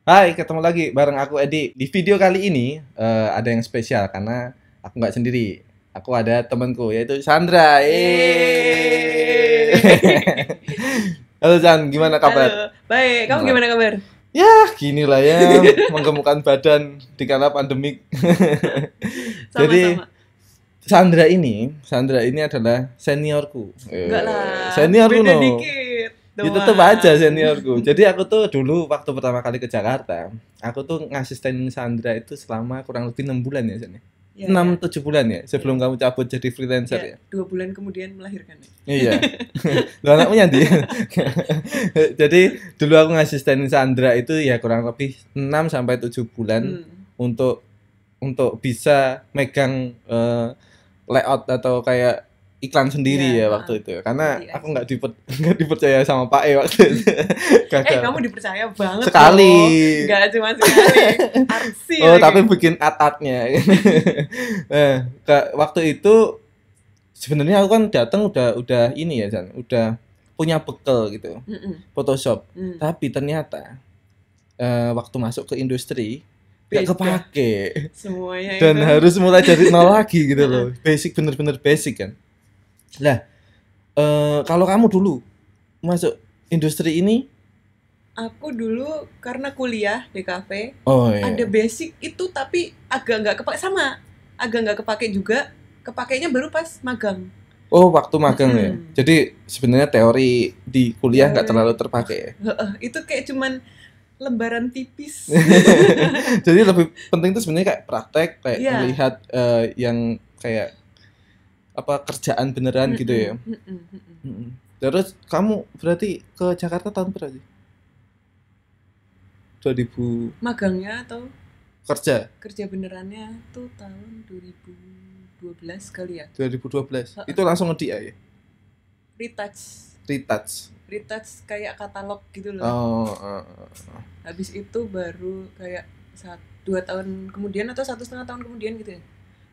Hai, ketemu lagi bareng aku Edi. Di video kali ini ada yang spesial karena aku nggak sendiri. Aku ada temanku yaitu Sandra. Yeay. Halo San, gimana kabar? Halo, baik. Kamu gimana kabar? Ya, gini lah ya, menggemukkan badan di kala pandemik. Jadi Sama-sama. Sandra ini adalah seniorku. Enggak lah. Seniorku Beda no. dikit. Ya Doang. tetap aja seniorku. Jadi aku tuh dulu waktu pertama kali ke Jakarta, aku tuh ngasistenin Sandra itu selama kurang lebih 6 bulan ya, San. Ya, 6-7 bulan ya sebelum kamu cabut jadi freelancer ya. 2 bulan kemudian melahirkan. Iya. Lu anakmu nyandi. Jadi dulu aku ngasistenin Sandra itu ya kurang lebih 6 sampai 7 bulan untuk bisa megang layout atau kayak iklan sendiri ya waktu itu. Karena Ngerti aku aja. nggak dipercaya sama Pak E waktu itu. Gagal. Kamu dipercaya banget Sekali. loh. Enggak cuma sekali. Arsi Oh, lagi. tapi bikin art-artnya. Waktu itu sebenarnya aku kan datang udah ini ya, San. Udah punya bekal gitu. Mm-mm. Photoshop. Mm. Tapi ternyata waktu masuk ke industri Beda. gak kepake. Semuanya Dan itu. harus mulai dari nol lagi gitu loh. Basic, bener-bener basic kan. Lah, kalau kamu dulu masuk industri ini, Aku dulu karena kuliah di kafe, oh iya. ada basic itu tapi agak nggak kepake sama. Agak nggak kepake juga. Kepakainya baru pas magang. Oh, waktu magang ya. Jadi sebenarnya teori di kuliah nggak Teori. terlalu terpakai ya. Itu kayak cuman lembaran tipis. Jadi lebih penting itu sebenarnya kayak praktek, kayak Iya. melihat yang kayak apa kerjaan beneran gitu ya. Terus kamu berarti ke Jakarta tahun berapa sih? 2000 Magangnya atau kerja kerja benerannya tuh tahun 2012 kali ya. 2012. Itu langsung ngedik ya? Retouch. Retouch kayak katalog gitu loh. Oh. Habis itu baru kayak 2 tahun kemudian atau 1,5 tahun kemudian gitu ya.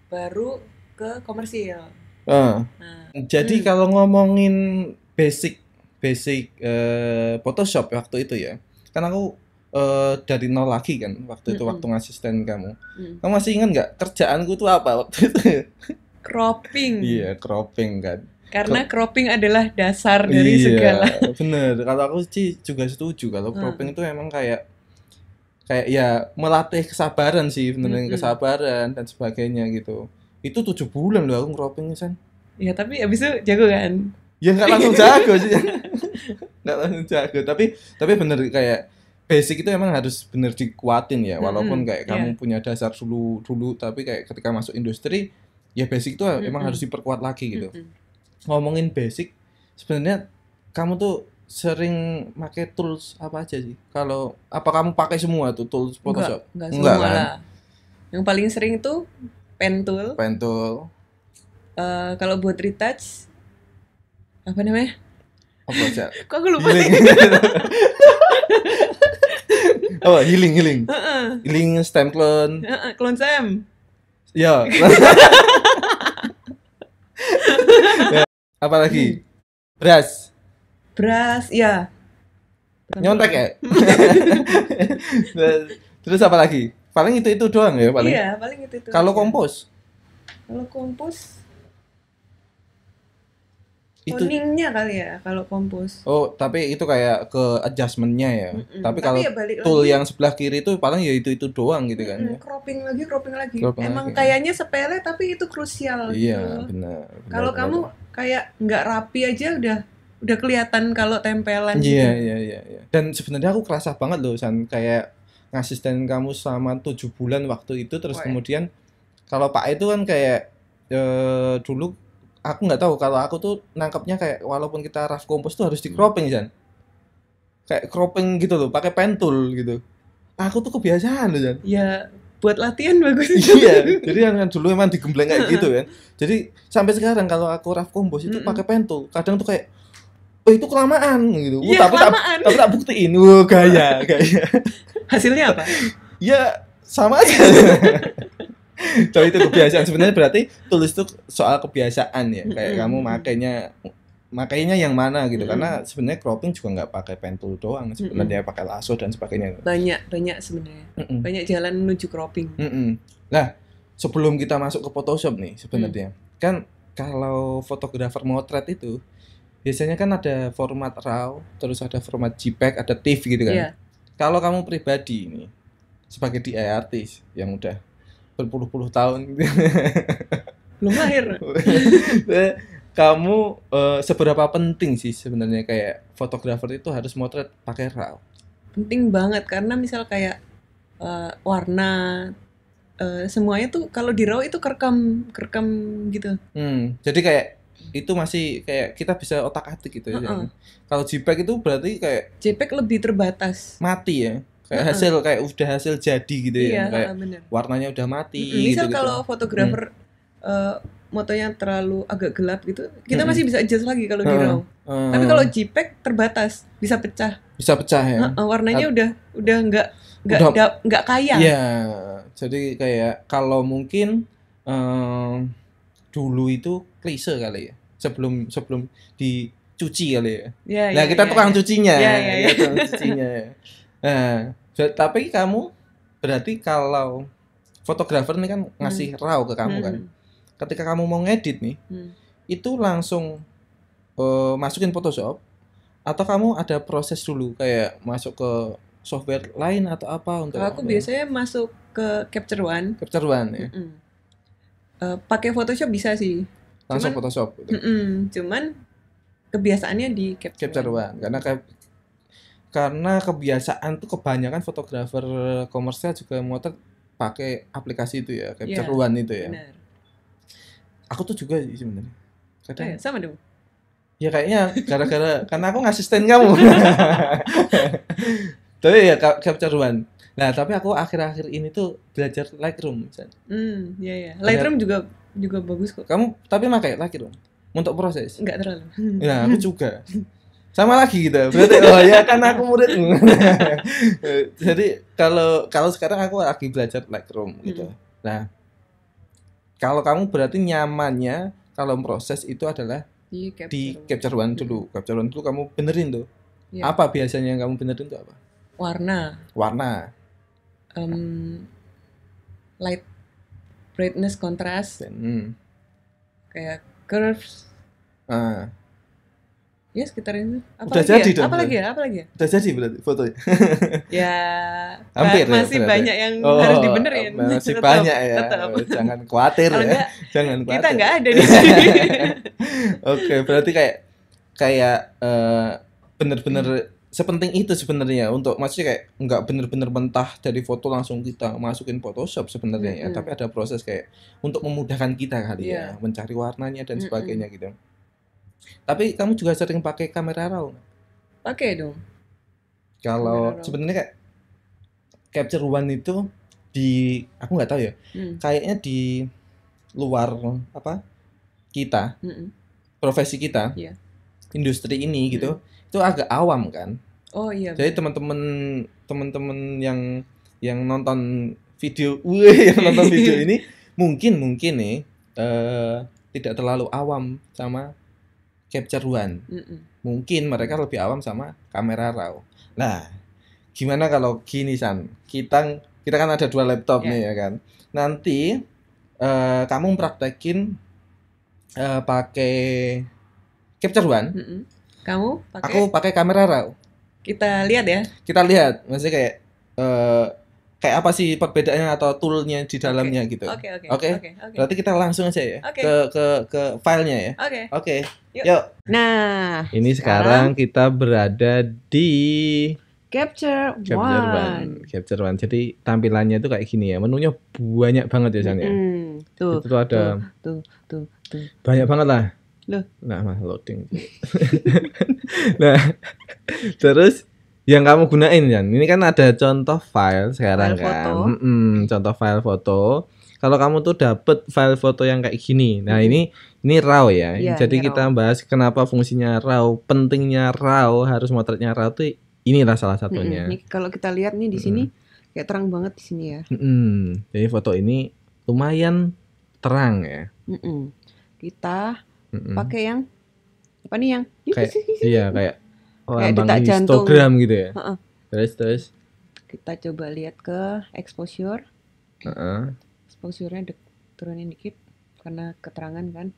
Baru ke komersial. Nah, Jadi kalau ngomongin basic Photoshop waktu itu ya, kan aku dari nol lagi kan waktu itu waktu ngasisten kamu. Kamu masih ingat nggak kerjaanku tuh apa waktu itu? cropping. Iya, cropping kan. Karena cropping adalah dasar dari segala. Iya, bener. Kalau aku sih juga setuju kalau cropping itu emang kayak ya melatih kesabaran sih, beneran kesabaran dan sebagainya gitu. Itu 7 bulan loh aku cropping, San. Ya tapi abis itu jago kan? Ya nggak langsung jago sih. Nggak langsung jago, tapi bener kayak basic itu emang harus bener dikuatin ya, walaupun kayak kamu punya dasar dulu tapi kayak ketika masuk industri ya basic itu emang harus diperkuat lagi gitu. Ngomongin basic, sebenarnya kamu tuh sering pakai tools apa aja sih? Kalau apa kamu pakai semua tuh tools Photoshop? Enggak semua kan? lah. Yang paling sering itu pen tool. Kalau buat retouch apa namanya? Apa aja? Kok aku lupa Healing. Oh, healing. Healing stem clone. Clone Sam. Ya. Apa lagi? Brush, ya. Nyontek ya? Terus apa lagi? Paling itu doang ya paling. Iya, paling itu. Kalau kompos? Itu Toningnya kali ya kalau kompos. Oh, tapi itu kayak ke adjustment-nya ya. Tapi kalau ya tool lagi, yang sebelah kiri itu paling ya itu doang gitu kan. Cropping lagi. lagi. Emang kayaknya sepele tapi itu krusial. Iya, benar. Kalau kamu kayak nggak rapi aja udah kelihatan kalau tempelan. Iya. Dan sebenarnya aku kerasa banget loh, San, kayak ngasisten kamu selama 7 bulan waktu itu terus kemudian kalau Pak itu kan kayak dulu aku nggak tahu, kalau aku tuh nangkapnya kayak walaupun kita rough compose tuh harus di cropping, San. Kayak cropping gitu loh, pakai pen tool gitu. Aku tuh kebiasaan loh, San. Ya, buat latihan bagus. Iya, jadi kan dulu emang digembleng kayak gitu kan. Jadi sampai sekarang kalau aku rough compose itu pakai pen tool. Kadang tuh kayak oh itu kelamaan gitu. Iya, tapi tak buktiin. Gaya. Hasilnya apa? Ya sama aja. Jadi itu kebiasaan sebenarnya, berarti tulis itu soal kebiasaan ya. Kayak kamu makainya makainya yang mana gitu. Karena sebenarnya cropping juga nggak pakai pen tool doang, sebenarnya pakai lasso dan sebagainya. Banyak sebenarnya. Banyak jalan menuju cropping. Nah, sebelum kita masuk ke Photoshop nih sebenarnya, kan kalau fotografer motret itu biasanya kan ada format RAW, terus ada format JPEG, ada TIFF gitu kan. Kalau kamu pribadi nih sebagai DIY artis yang udah berpuluh-puluh tahun belum lahir. Kamu seberapa penting sih sebenarnya kayak fotografer itu harus motret pakai RAW? Penting banget karena misal kayak warna semuanya tuh kalau di RAW itu kerekam gitu. Jadi kayak itu masih kayak kita bisa otak-atik gitu ya. Kalau JPEG itu berarti kayak JPEG lebih terbatas. Mati ya. Kayak udah hasil jadi gitu ya. Kayak bener. warnanya udah mati Misal gitu. kalau fotografer motonya terlalu agak gelap gitu, kita masih bisa adjust lagi kalau di RAW. Tapi kalau JPEG terbatas, bisa pecah. Bisa pecah ya. Warnanya udah nggak kaya. Iya. Jadi kayak kalau mungkin dulu itu klise kali ya. Sebelum dicuci kali ya. Nah, kita tukang cucinya. Tukang cucinya. Nah, tapi kamu berarti kalau fotografer ini kan ngasih RAW ke kamu kan. Ketika kamu mau ngedit nih, itu langsung masukin Photoshop atau kamu ada proses dulu kayak masuk ke software lain atau apa untuk aku biasanya masuk ke Capture One ya. Pakai Photoshop bisa sih langsung Photoshop gitu. Cuman kebiasaannya di Capture One karena kebiasaan tuh kebanyakan fotografer komersial juga motret pakai aplikasi itu ya, Capture One itu ya. Benar. Aku tuh juga sih sebenarnya. Kadang sama dong. Ya kayaknya gara-gara karena aku ngasisten kamu. Tapi ya Capture One. Nah, tapi aku akhir-akhir ini tuh belajar Lightroom. Iya. Lightroom juga bagus kok. Kamu tapi pakai Lightroom untuk proses? Enggak terlalu. Nah, aku juga. Sama lagi gitu. Berarti ya kan aku muridmu. Jadi kalau sekarang aku lagi belajar Lightroom gitu. Nah, kalau kamu berarti nyamannya kalau proses itu adalah di Capture One dulu. Capture One dulu kamu benerin tuh. Apa biasanya yang kamu benerin tuh apa? Warna. Light, brightness, contrast. Kayak curves. Ya sekitar itu. Udah jadi dong. Apa lagi ya? Udah jadi berarti fotonya. Ya. Hampir masih ya, banyak yang harus dibenerin. Masih banyak ya. Jangan khawatir ya. Jangan khawatir. Kita nggak ada di sini. Oke, berarti kayak bener-bener sepenting itu sebenarnya untuk maksudnya kayak nggak bener-bener mentah dari foto langsung kita masukin Photoshop sebenarnya ya, tapi ada proses kayak untuk memudahkan kita kali ya mencari warnanya dan sebagainya gitu. Tapi kamu juga sering pakai kamera RAW? Pakai dong. Kalau sebenarnya kayak Capture One itu aku nggak tahu ya, kayaknya di luar kita, profesi kita, industri ini gitu. Itu agak awam kan. Oh iya. Jadi teman-teman yang nonton video, ini mungkin nih tidak terlalu awam sama Capture One. Mungkin mereka lebih awam sama kamera RAW. Nah, gimana kalau gini San? Kita kan ada 2 laptop nih ya kan. Nanti kamu praktekin pakai Capture One. Kamu pakai? Aku pakai kamera RAW. Kita lihat ya. Kita lihat, maksudnya kayak apa sih perbedaannya atau toolnya di dalamnya gitu. Oke. Berarti kita langsung aja ya ke filenya ya. Oke. Yuk. Nah, ini sekarang kita berada di Capture One. Capture One. Jadi tampilannya tuh kayak gini ya. Menunya banyak banget ya San ya. Tuh. Itu ada. Tuh. Banyak banget lah. Loh. Nah, loading. Nah, terus yang kamu gunain Jan, ini kan ada contoh file sekarang kan. Contoh file foto. Kalau kamu tuh dapet file foto yang kayak gini. Nah, ini RAW ya. Jadi kita bahas kenapa fungsinya RAW, pentingnya RAW, harus motretnya RAW tuh inilah salah satunya. Nih, kalau kita lihat nih di sini kayak terang banget di sini ya. Jadi foto ini lumayan terang ya. Kita pakai yang Apa nih yang Kayak iya kayak Kayak lambang detak jantung. histogram gitu ya. Heeh. Terus. Kita coba lihat ke exposure. Heeh. Exposure-nya turunin dikit karena keterangan kan.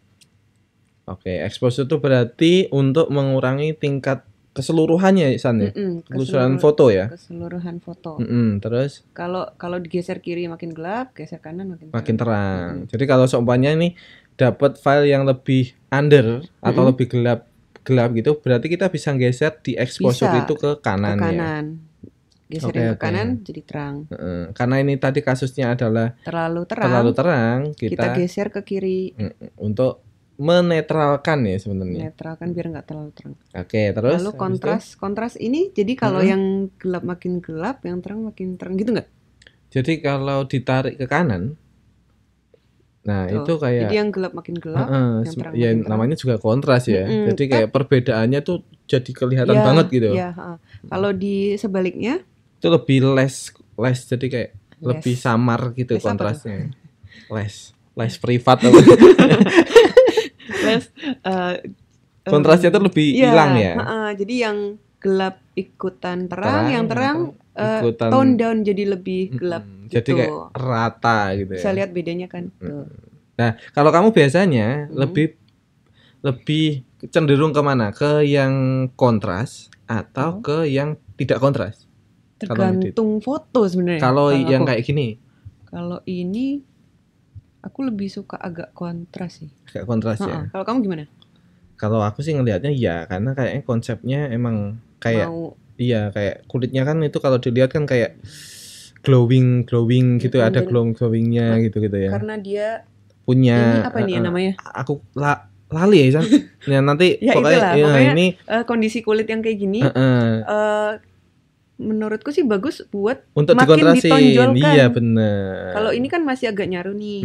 Oke, exposure itu berarti untuk mengurangi tingkat keseluruhannya San ya. Keseluruhan foto ya. Keseluruhan foto. Terus kalau digeser kiri makin gelap, geser kanan makin terang. Jadi kalau seumpamanya ini dapat file yang lebih atau lebih gelap gitu, berarti kita bisa geser di exposure itu ke kanan ya. Geserin ke kanan jadi terang. Karena ini tadi kasusnya adalah terlalu terang, kita geser ke kiri untuk menetralkan ya sebenarnya. Menetralkan biar nggak terlalu terang. Oke, terus lalu kontras ini jadi kalau yang gelap makin gelap, yang terang makin terang gitu nggak? Jadi kalau ditarik ke kanan, nah tuh, itu kayak jadi yang gelap makin gelap, yang terang ya makin terang. Namanya juga kontras ya. Jadi kayak perbedaannya tuh jadi kelihatan banget gitu. Iya, kalau di sebaliknya itu lebih less jadi kayak lebih samar gitu kontrasnya. Less privat apa? Kontrasnya tuh lebih hilang ya. Jadi yang gelap ikutan terang, yang terang ikutan tone down jadi lebih gelap. Jadi kayak rata gitu ya. Bisa lihat bedanya kan. Nah, kalau kamu biasanya lebih cenderung kemana? Ke yang kontras atau ke yang tidak kontras? Tergantung foto sebenarnya. Kalau yang kayak gini? Kalau ini aku lebih suka agak kontras sih. Agak kontras ya. Kalau kamu gimana? Kalau aku sih ngelihatnya ya, karena kayaknya konsepnya emang kayak iya kayak kulitnya kan itu kalau dilihat kan kayak glowing gitu, ada glowingnya gitu ya. Karena dia punya ini apa nih namanya? Aku lali ya, ya nanti ya pokoknya ini kondisi kulit yang kayak gini. Menurutku sih bagus buat untuk makin ditonjolkan. Iya benar. Kalau ini kan masih agak nyaru nih.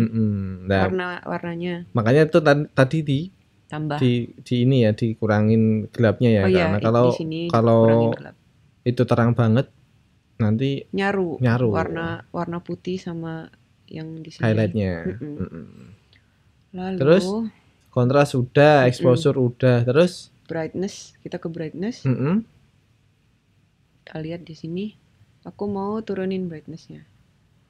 Warnanya. Makanya itu tadi tambah di ini ya dikurangin gelapnya ya. Karena kalau itu terang banget nanti nyaru. Warna putih sama yang di sini. Highlightnya. Lalu terus kontras udah, exposure udah, terus brightness, kita ke brightness. Kita lihat di sini. Aku mau turunin brightness-nya.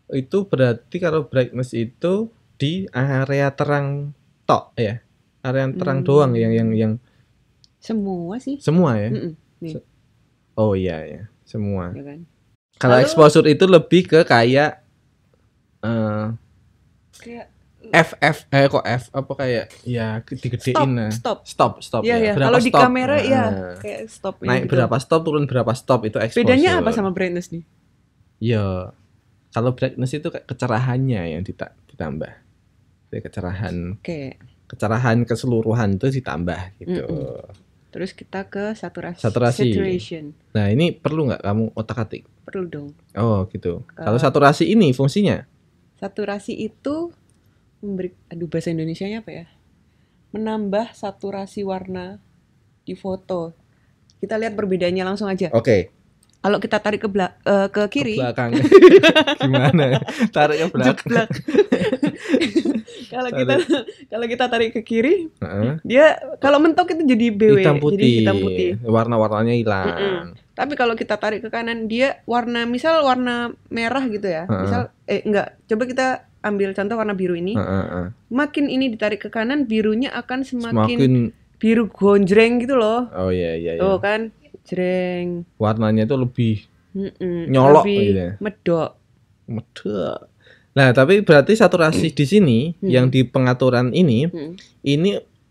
Itu berarti kalau brightness itu di area terang tok ya. Area terang doang yang semua sih. Semua ya. Nih. Oh iya ya, semua. Ya kan? Kalau exposure itu lebih ke kayak kok F apa kayak ya digedein stop ya. Kalau di kamera kayak stop naik gitu. Berapa stop turun berapa stop itu exposure. Bedanya apa sama brightness nih? Ya kalau brightness itu kayak kecerahannya yang ditambah. Jadi kecerahan. Kecerahan keseluruhan itu ditambah gitu. Terus kita ke saturasi. Saturation. Nah ini perlu nggak kamu otak-atik? Perlu dong. Oh gitu. Kalau saturasi ini fungsinya? Saturasi itu bahasa Indonesianya apa ya? Menambah saturasi warna di foto. Kita lihat perbedaannya langsung aja. Oke. Kalau kita tarik ke kiri. Ke belakang. Gimana? Tarik ke belakang. Kalau kita tarik ke kiri, dia kalau mentok itu jadi BW, jadi hitam putih. Warna-warnanya hilang. Tapi kalau kita tarik ke kanan, dia warna merah gitu ya. Misal coba kita ambil contoh warna biru ini. Makin ini ditarik ke kanan, birunya akan semakin biru gonjreng gitu loh. Oh iya. Tuh kan, jreng. Warnanya tuh lebih nyolok gitu ya. Medok. Nah, tapi berarti saturasi di sini yang di pengaturan ini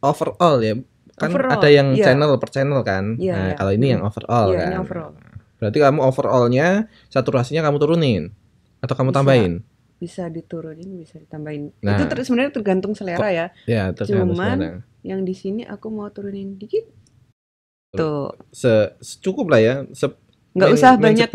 overall ya. Kan ada yang channel per channel kan. Nah, kalau ini yang overall kan. Ini overall. Berarti kamu overallnya saturasinya kamu turunin atau kamu tambahin? Bisa diturunin, bisa ditambahin. Itu sebenarnya tergantung selera ya. Ya, tergantung selera. Yang di sini aku mau turunin dikit. Tuh. Cukup lah ya. Nggak usah banyak.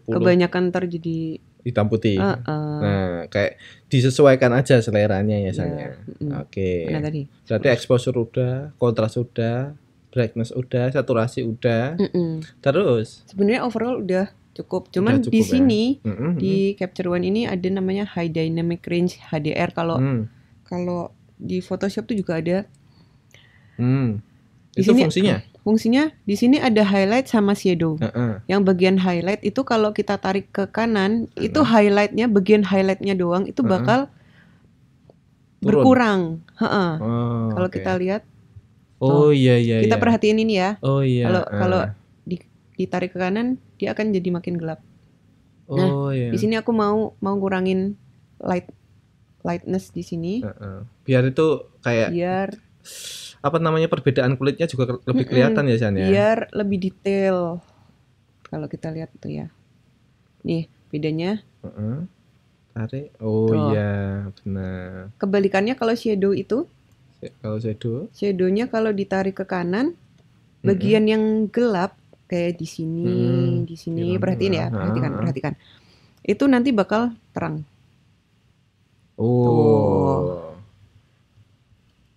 Kebanyakan ntar jadi hitam putih. Nah, kayak disesuaikan aja seleranya ya Sanya. Oke. Mana tadi? Berarti exposure udah, kontras udah, brightness udah, saturasi udah. Terus sebenarnya overall udah cukup. Cuman di sini di Capture One ini ada namanya High Dynamic Range HDR. Kalau di Photoshop tuh juga ada. Itu fungsinya? Fungsinya di sini ada highlight sama shadow. Yang bagian highlight itu kalau kita tarik ke kanan, itu highlightnya, bagian highlightnya doang itu bakal berkurang. Kalau kita lihat. Iya. Kita perhatiin ini ya. Kalau ditarik ke kanan, dia akan jadi makin gelap. Di sini aku mau ngurangin lightness di sini. Biar itu kayak apa namanya, perbedaan kulitnya juga lebih kelihatan ya San ya. Biar lebih detail. Kalau kita lihat tuh ya. Nih, bedanya. Tarik. Iya, benar. Kebalikannya kalau shadow itu. Shadownya kalau ditarik ke kanan, bagian yang gelap kayak di sini, perhatiin ya, perhatikan. Itu nanti bakal terang.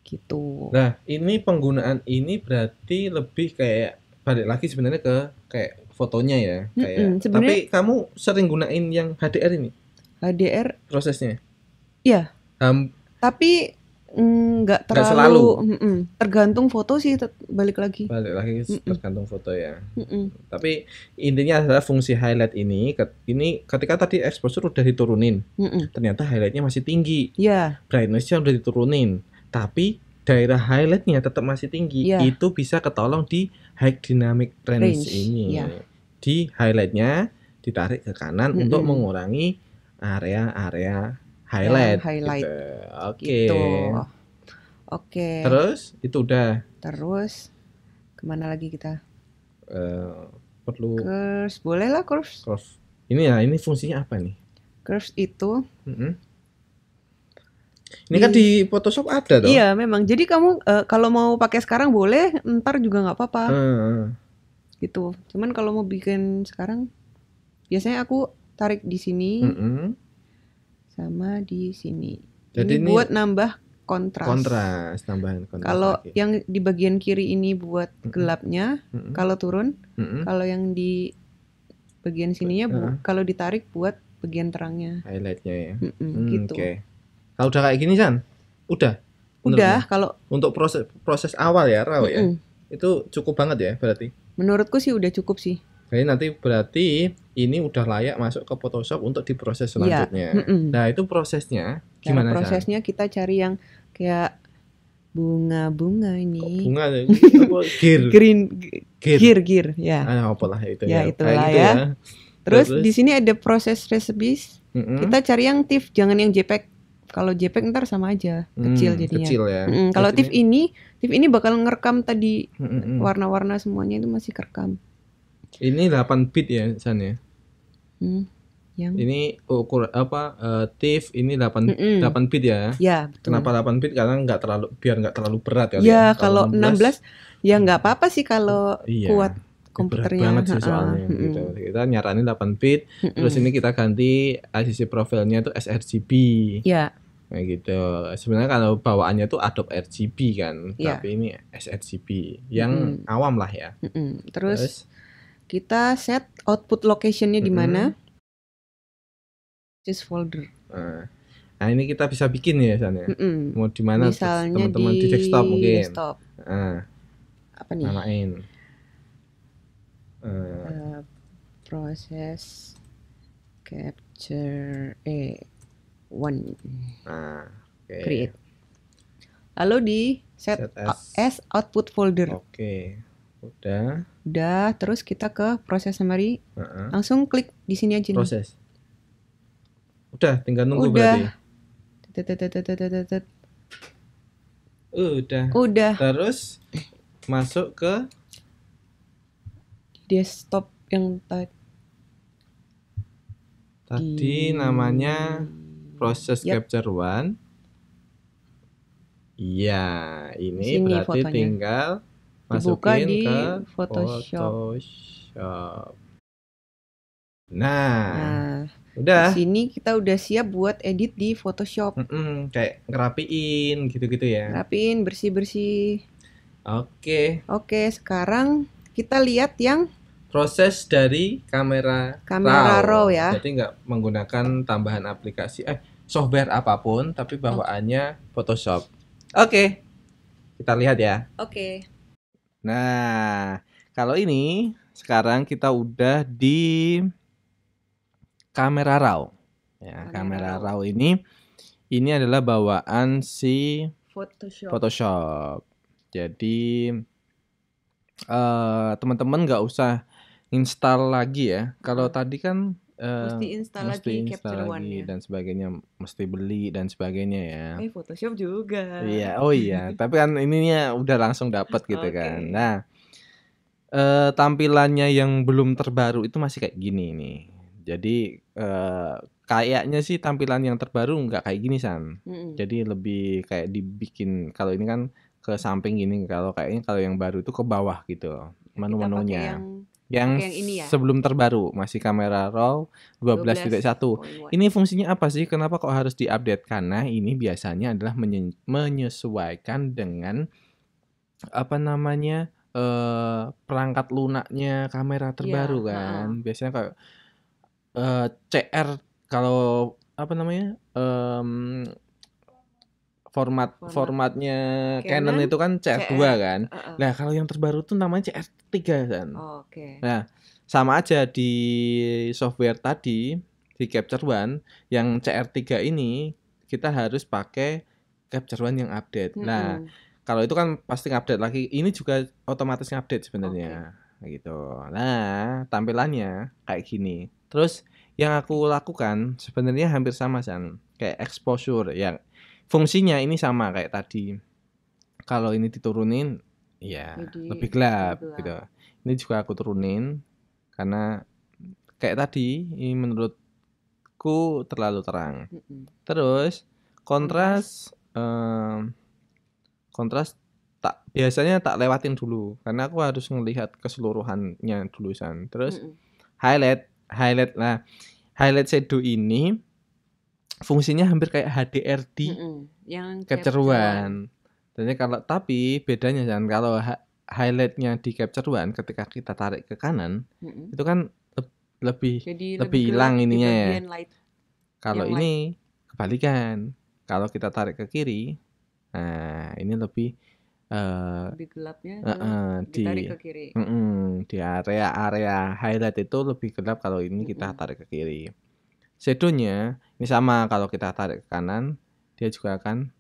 Gitu. Nah, ini penggunaan ini berarti lebih kayak balik lagi sebenarnya ke kayak fotonya ya, kayak. Tapi kamu sering gunain yang HDR ini? HDR prosesnya? Iya. Tapi nggak terlalu. Tergantung foto sih, balik lagi tergantung foto ya. Tapi intinya adalah fungsi highlight ini ketika tadi exposure udah diturunin, ternyata highlightnya masih tinggi, brightnessnya udah diturunin, tapi daerah highlightnya tetap masih tinggi, itu bisa ketolong di high dynamic range ini. Di highlightnya ditarik ke kanan untuk mengurangi area-area highlight. Gitu. Oke. Terus itu udah. Terus kemana lagi kita? Perlu curves, boleh lah curves. Ini fungsinya apa nih? Curves itu. Ini kan di Photoshop ada toh? Iya, memang. Jadi kamu kalau mau pakai sekarang boleh, ntar juga nggak apa-apa. Gitu. Cuman kalau mau bikin sekarang, biasanya aku tarik di sini. Sama di sini. Jadi ini buat nambah kontras. Tambahan kontras. Kalau yang di bagian kiri ini buat gelapnya, kalau turun. Kalau yang di bagian sininya kalau ditarik buat bagian terangnya. Highlightnya ya. Gitu. Kalau udah kayak gini San, udah. Kalau untuk proses awal ya, raw ya. Itu cukup banget ya berarti. Menurutku sih udah cukup sih. Jadi nanti berarti ini udah layak masuk ke Photoshop untuk diproses selanjutnya. Nah, itu prosesnya gimana? Prosesnya kita cari yang kayak bunga-bunga ini. Kok bunga? Gear. Gear ya. Apalah itu ya. Itulah ya. Terus di sini ada proses recipes. Kita cari yang TIFF, jangan yang JPEG. Kalau JPEG ntar sama aja, kecil jadinya. Kecil ya. Kalau TIFF ini bakal ngerekam tadi warna-warna semuanya itu masih kerekam. Ini 8 bit ya San ya. Yang ini TIFF ini 8 bit ya. Ya, betul. Kenapa 8 bit? Karena biar nggak terlalu berat kali ya. Kalau 16 ya nggak apa-apa sih kalau kuat komputernya. Berat banget sih soalnya gitu. Kita nyaranin 8 bit. Terus ini kita ganti ICC profilnya tuh sRGB. Iya. Kayak gitu. Sebenarnya kalau bawaannya tuh Adobe RGB kan, tapi ini sRGB yang awam lah ya. Terus kita set output location-nya di mana? Choose folder. Nah, ini kita bisa bikin ya San ya. Mau di mana? Misalnya teman-teman di desktop mungkin. Apa nih? Namain. Proses capture one. Create. Lalu di set as output folder. Udah, terus kita ke proses summary. Langsung klik di sini aja nih. Proses. Udah, tinggal nunggu berarti. Udah. Terus masuk ke desktop yang tadi namanya proses capture one. Iya, ini sini berarti fotonya. Tinggal masukin di ke Photoshop. Nah, udah. Di sini kita udah siap buat edit di Photoshop. Kayak ngerapiin gitu-gitu ya. Ngerapiin, bersih-bersih. Oke, sekarang kita lihat yang proses dari kamera RAW ya. Jadi nggak menggunakan tambahan aplikasi software apapun, tapi bawaannya Photoshop. Oke. Kita lihat ya. Nah, kalau ini sekarang kita udah di kamera RAW. Ya, kamera RAW ini adalah bawaan si Photoshop. Jadi teman-teman nggak usah install lagi ya. Kalau tadi kan mesti install lagi dan sebagainya, mesti beli dan sebagainya ya. Photoshop juga. Iya, oh iya. Tapi kan ininya udah langsung dapat gitu kan. Nah, tampilannya yang belum terbaru itu masih kayak gini nih. Jadi kayaknya sih tampilan yang terbaru nggak kayak gini San. Jadi lebih kayak dibikin, kalau ini kan ke samping gini, kalau kayaknya kalau yang baru itu ke bawah gitu menu-menunya. Yang ini ya? Sebelum terbaru masih kamera RAW 12.1. Ini fungsinya apa sih? Kenapa kok harus diupdate? Karena ini biasanya adalah menyesuaikan dengan apa namanya perangkat lunaknya kamera terbaru kan. Biasanya kayak CR, kalau apa namanya formatnya Canon itu kan CR2 kan. Nah, kalau yang terbaru tuh namanya CR3 kan. Nah, sama aja di software tadi di Capture One yang CR3 ini kita harus pakai Capture One yang update. Nah, kalau itu kan pasti update lagi. Ini juga otomatis update sebenarnya gitu. Nah, tampilannya kayak gini. Terus yang aku lakukan sebenarnya hampir sama San, kayak exposure yang fungsinya ini sama kayak tadi. Kalau ini diturunin ya lebih gelap gitu. Ini juga aku turunin karena kayak tadi ini menurutku terlalu terang. Terus kontras biasanya tak lewatin dulu karena aku harus melihat keseluruhannya dulu San. Terus highlight. Nah, highlight shadow ini fungsinya hampir kayak HDR yang Capture One. Tapi bedanya kan kalau highlightnya di Capture One ketika kita tarik ke kanan itu kan lebih hilang ininya ya. Kalau ini kebalikan. Kalau kita tarik ke kiri, nah ini lebih gelapnya ditarik ke kiri. Di area highlight itu lebih gelap kalau ini kita tarik ke kiri. Shadownya ini sama, kalau kita tarik ke kanan dia juga akan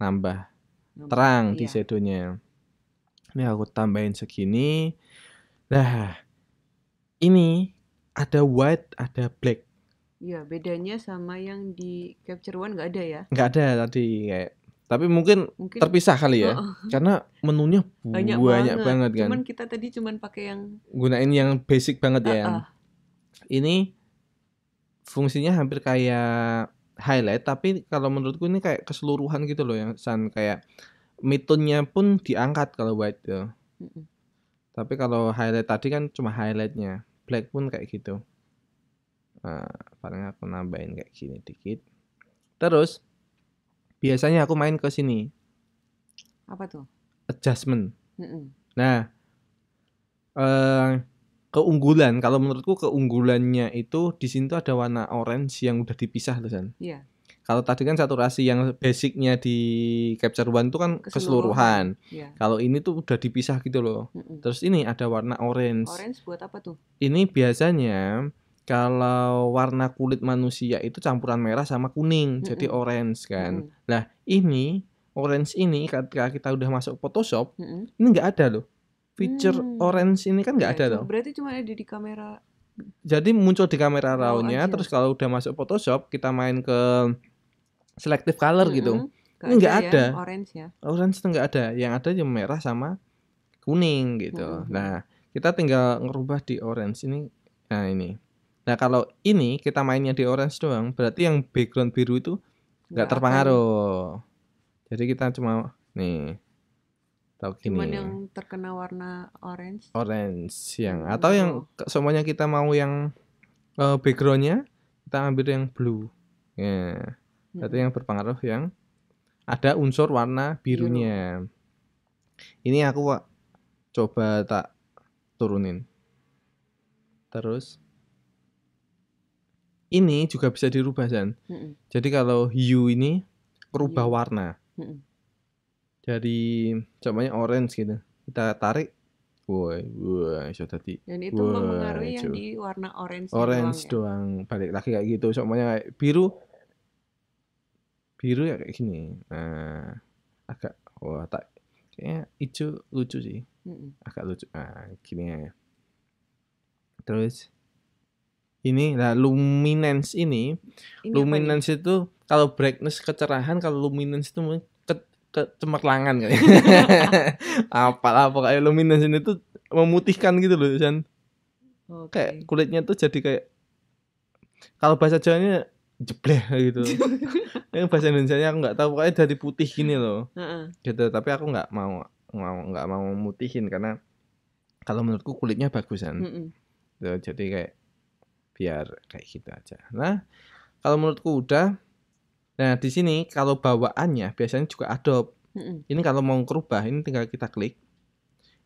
nambah terang di shadownya. Ini aku tambahin segini. Nah, ini ada white, ada black. Iya, bedanya sama yang di Capture One nggak ada ya? Nggak ada tadi kayak. Tapi mungkin terpisah kali ya, karena menunya banyak banget kan. Cuman kita tadi pakai yang gunain yang basic banget ya. Ini fungsinya hampir kayak highlight, tapi kalau menurutku ini kayak keseluruhan gitu loh yang San, kayak midtone-nya pun diangkat kalau white tuh. Tapi kalau highlight tadi kan cuma highlightnya, black pun kayak gitu. Nah, paling aku nambahin kayak gini dikit. Terus biasanya aku main ke sini. Apa tuh? Adjustment. Nah, keunggulan, kalau menurutku keunggulannya itu di sini tuh ada warna orange yang udah dipisah tuh San. Iya. Kalau tadi kan saturasi yang basicnya di Capture One itu kan keseluruhan. Kalau ini tuh udah dipisah gitu loh. Terus ini ada warna orange. Orange buat apa tuh? Ini biasanya kalau warna kulit manusia itu campuran merah sama kuning, jadi orange kan. Nah, ini orange ini ketika kita udah masuk Photoshop, ini nggak ada loh. Feature orange ini kan nggak ada loh. Berarti cuma ada di kamera. Jadi muncul di kamera RAW-nya, terus kalau udah masuk Photoshop kita main ke selective color gitu, ini nggak ada. Orange ya. Orange itu nggak ada. Yang ada cuma merah sama kuning gitu. Nah, kita tinggal ngerubah di orange ini. Nah, ini. Nah, kalau ini kita mainnya di orange doang, berarti yang background biru itu nggak terpengaruh. Jadi kita cuma nih atau gini. Cuman yang terkena warna orange. Orange yang atau yang semuanya kita mau yang backgroundnya kita ambil yang blue. Ya. Berarti yang berpengaruh yang ada unsur warna birunya. Ini aku coba tak turunin. Terus ini juga bisa dirubah San. Jadi kalau hue ini merubah warna. Dari contohnya orange gitu. kita tarik, woi, iso dadi. Dan itu mempengaruhi yang di warna orange doang. Balik lagi kayak gitu. Soalnya kayak biru ya kayak gini. Nah, agak kayaknya hijau lucu sih. Agak lucu. Nah, gini ya. Terus ini luminance ini luminance itu kalau brightness kecerahan, kalau luminance itu kecemerlangan kali. Apalah pokoknya luminance ini tuh memutihkan gitu loh, San. Kayak kulitnya tuh jadi kayak, kalau bahasa Jawanya jebleh gitu. Yang bahasa Indonesianya aku nggak tahu, pokoknya jadi putih gini loh. Gitu, tapi aku nggak mau mutihin karena kalau menurutku kulitnya bagusan. Tuh, jadi kayak biar kayak gitu aja. Nah, kalau menurutku udah. Nah, di sini kalau bawaannya biasanya juga Adobe. Ini kalau mau kerubah, ini tinggal kita klik.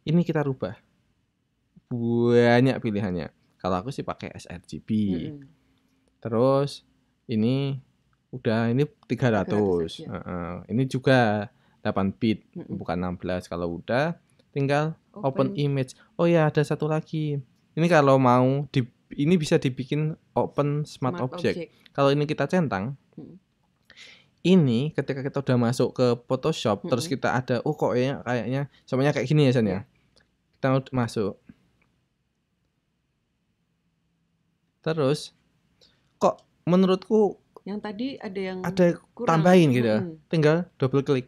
Ini kita rubah. Banyak pilihannya. Kalau aku sih pakai sRGB. Terus ini udah, ini 300. Ini juga 8 bit, bukan 16. Kalau udah tinggal open image. Oh ya, ada satu lagi. Ini kalau mau ini bisa dibikin open smart object. Kalau ini kita centang, ini ketika kita udah masuk ke Photoshop, terus kita ada, kok kayaknya semuanya kayak gini ya, San ya. Kita masuk. Terus kok menurutku yang tadi ada kurang, tambahin gitu. Tinggal double klik.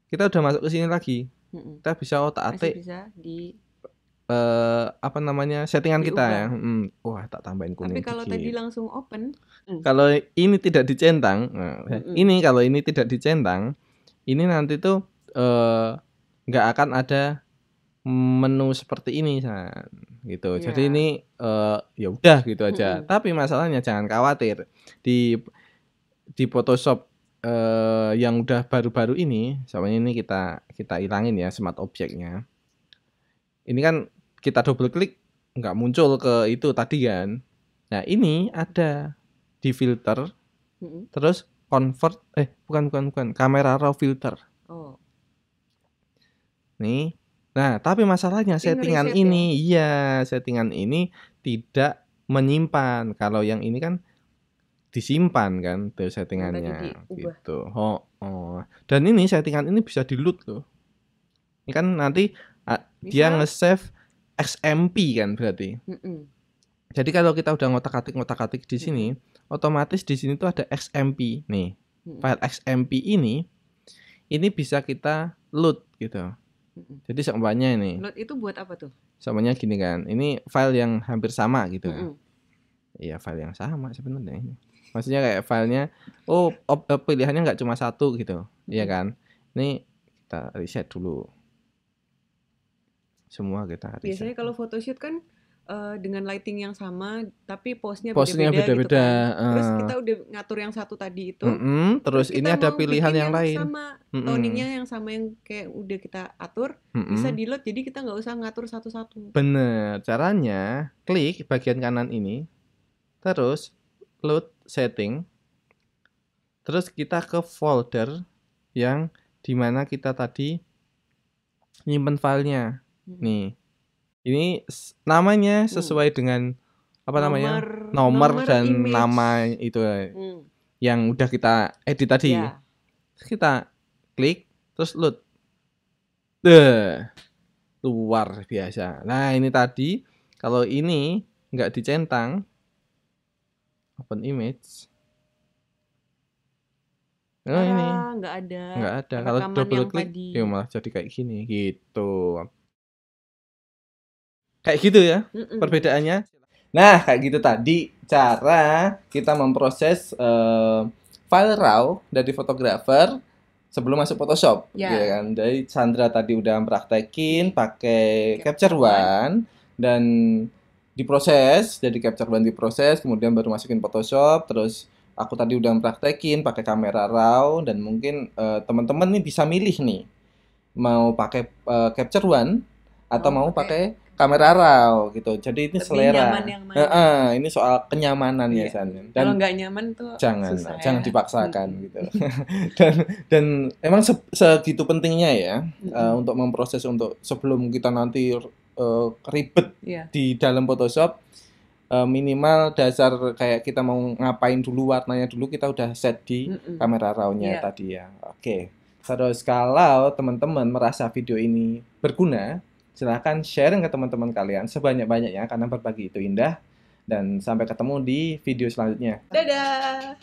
Kita udah masuk ke sini lagi. Kita bisa otak-atik. Bisa di settingan kita ya. Wah, tak tambahin kuning. Tapi kalau tadi langsung open, kalau ini tidak dicentang, ini kalau ini tidak dicentang, ini nanti tuh nggak akan ada menu seperti ini, San. Gitu. Jadi ini ya udah gitu aja. Tapi masalahnya jangan khawatir, di Photoshop yang udah baru-baru ini, soalnya ini kita hilangin ya smart object-nya. Ini kan kita double klik nggak muncul ke itu tadi kan. Nah, ini ada di filter, terus convert, bukan camera raw filter. Nih. Nah, tapi masalahnya settingan ini, settingan ini tidak menyimpan. Kalau yang ini kan disimpan kan tuh settingannya gitu. Dan ini settingan ini bisa di-load loh. Ini kan nanti dia nge-save XMP kan berarti. Jadi kalau kita udah ngotak-atik di sini, otomatis di sini tuh ada XMP nih. File XMP ini bisa kita load gitu. Jadi semuanya ini. Load itu buat apa tuh? Semuanya gini kan. Ini file yang hampir sama gitu. Iya, file yang sama sebenarnya ini. Maksudnya kayak filenya, pilihannya nggak cuma satu gitu. Iya kan. Ini kita reset dulu. Semua kita reset. Biasanya kalau photoshoot kan dengan lighting yang sama, tapi pose-nya beda-beda gitu kan. Terus kita udah ngatur yang satu tadi itu. Terus ini ada pilihan yang lain. Sama, toningnya yang sama yang kayak udah kita atur, bisa di-load, jadi kita nggak usah ngatur satu-satu. Bener, caranya klik bagian kanan ini, terus load setting, terus kita ke folder yang dimana kita tadi nyimpen filenya. Nih. Ini namanya sesuai dengan nomor dan image. Nama itu yang udah kita edit tadi. Terus kita klik, terus load. Luar biasa. Nah, ini tadi kalau ini nggak dicentang, open image. Ini nggak ada. Kalau double klik, ya malah jadi kayak gini gitu. Kayak gitu ya perbedaannya. Nah, kayak gitu tadi cara kita memproses file RAW dari fotografer sebelum masuk Photoshop, gitu kan. Jadi Sandra tadi udah praktekin pakai Capture One dan diproses, jadi Capture One diproses, kemudian baru masukin Photoshop. Terus aku tadi udah praktekin pakai kamera RAW, dan mungkin teman-teman nih bisa milih nih mau pakai Capture One atau mau pakai kamera raw gitu. Jadi ini lebih selera. Nyaman yang mana? Ini soal kenyamanan ya San. Dan kalau nggak nyaman tuh jangan dipaksakan gitu. dan emang segitu pentingnya ya untuk memproses untuk sebelum kita nanti ribet di dalam Photoshop. Minimal dasar kayak kita mau ngapain dulu, warnanya dulu kita udah set di kamera raw-nya tadi ya. Oke. Terus kalau teman-teman merasa video ini berguna, silahkan share ke teman-teman kalian sebanyak-banyaknya karena berbagi itu indah. Dan sampai ketemu di video selanjutnya. Dadah.